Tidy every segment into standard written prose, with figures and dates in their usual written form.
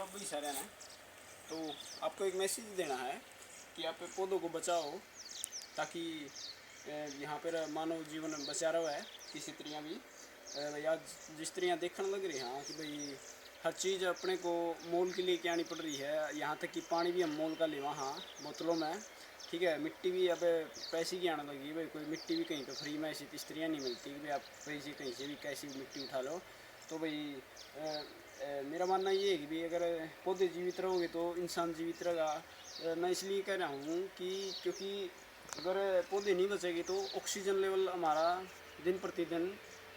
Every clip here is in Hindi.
आप भी सारे ना, तो आपको एक मैसेज देना है कि आप पौधों को बचाओ ताकि यहाँ पर मानव जीवन बचा रहा है। किसी तरह भी भाई आज जिस तरह देखने लग रही हैं कि भाई हर चीज़ अपने को मोल के लिए क्या आनी पड़ रही है, यहाँ तक कि पानी भी हम मोल का ले वहाँ बोतलों में, ठीक है। मिट्टी भी अब पैसे की आने लगी भाई, कोई मिट्टी भी कहीं पे फ्री में ऐसी तिस्त्रियाँ नहीं मिलती कि भाई आप पैसे कहीं से भी कैसी भी मिट्टी उठा लो। तो भाई मेरा मानना ये है कि भाई अगर पौधे जीवित रहोगे तो इंसान जीवित रहेगा। मैं इसलिए कह रहा हूँ कि क्योंकि अगर पौधे नहीं बचेंगे तो ऑक्सीजन लेवल हमारा दिन प्रतिदिन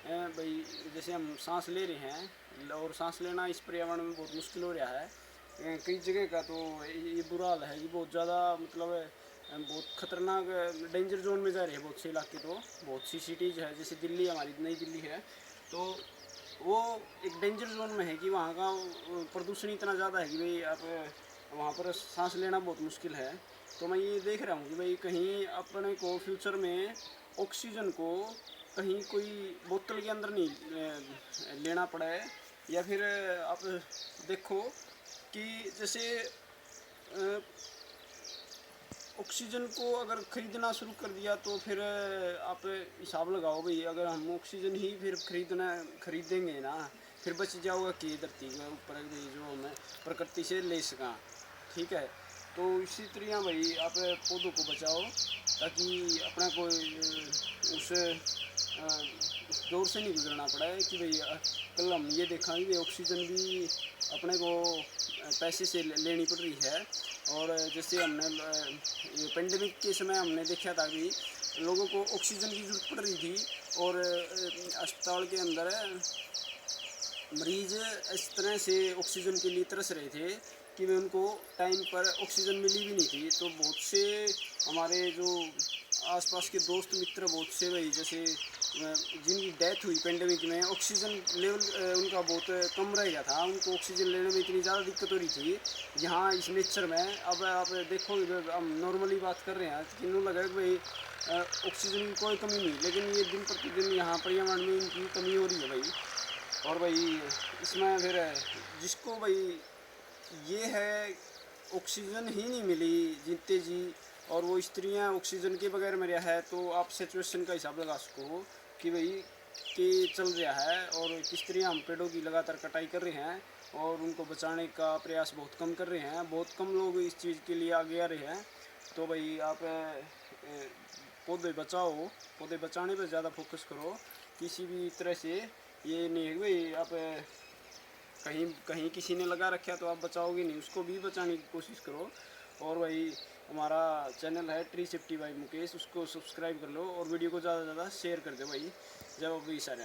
भाई जैसे हम सांस ले रहे हैं और सांस लेना इस पर्यावरण में बहुत मुश्किल हो रहा है। कई जगह का तो ये बुरा हाल है, ये बहुत ज़्यादा मतलब बहुत खतरनाक डेंजर जोन में जा रहे हैं बहुत से इलाके। तो बहुत सी सिटीज़ है जैसे दिल्ली, हमारी नई दिल्ली है, तो वो एक डेंजर जोन में है कि वहाँ का प्रदूषण इतना ज़्यादा है कि भाई आप वहाँ पर सांस लेना बहुत मुश्किल है। तो मैं ये देख रहा हूँ कि भाई कहीं अपने को फ्यूचर में ऑक्सीजन को कहीं कोई बोतल के अंदर नहीं लेना पड़ा है। या फिर आप देखो कि जैसे ऑक्सीजन को अगर ख़रीदना शुरू कर दिया तो फिर आप हिसाब लगाओ भाई, अगर हम ऑक्सीजन ही फिर खरीदेंगे ना, फिर बच जाओगा कि धरती के ऊपर जो हमें प्रकृति से ले सका, ठीक है। तो इसी तरह भाई आप पौधों को बचाओ ताकि अपना कोई उस दौर से नहीं गुजरना पड़ा है कि भाई कल हम ये देखा कि ऑक्सीजन भी अपने को पैसे से लेनी पड़ रही है। और जैसे हमने पेंडेमिक के समय हमने देखा था कि लोगों को ऑक्सीजन की ज़रूरत पड़ रही थी और अस्पताल के अंदर मरीज़ इस तरह से ऑक्सीजन के लिए तरस रहे थे कि वे उनको टाइम पर ऑक्सीजन मिली भी नहीं थी। तो बहुत से हमारे जो आसपास के दोस्त मित्र बहुत से भाई जैसे जिनकी डेथ हुई पेंडेमिक में, ऑक्सीजन लेवल उनका बहुत कम रह गया था, उनको ऑक्सीजन लेने में इतनी ज़्यादा दिक्कत हो रही थी यहाँ इस नेचर में। अब आप देखोगे, हम नॉर्मली बात कर रहे हैं कि इन्होंने लगा कि भाई ऑक्सीजन की कोई कमी नहीं, लेकिन ये दिन प्रतिदिन यहाँ पर्यावरण में इनकी कमी हो रही है भाई। और भाई इसमें फिर जिसको भाई ये है ऑक्सीजन ही नहीं मिली जीते जी, और वो स्त्रियां ऑक्सीजन के बगैर मरिया है, तो आप सिचुएशन का हिसाब लगा सको कि भाई कि चल रहा है। और किस तरह हम पेड़ों की लगातार कटाई कर रहे हैं और उनको बचाने का प्रयास बहुत कम कर रहे हैं, बहुत कम लोग इस चीज़ के लिए आगे आ रहे हैं। तो भाई आप पौधे बचाओ, पौधे बचाने पर ज़्यादा फोकस करो। किसी भी तरह से ये नहीं है भाई आप कहीं कहीं किसी ने लगा रखा तो आप बचाओगे नहीं, उसको भी बचाने की कोशिश करो। और भाई हमारा चैनल है ट्री सेफ्टी बाय मुकेश, उसको सब्सक्राइब कर लो और वीडियो को ज़्यादा से ज़्यादा शेयर कर दो भाई। जब भी सारे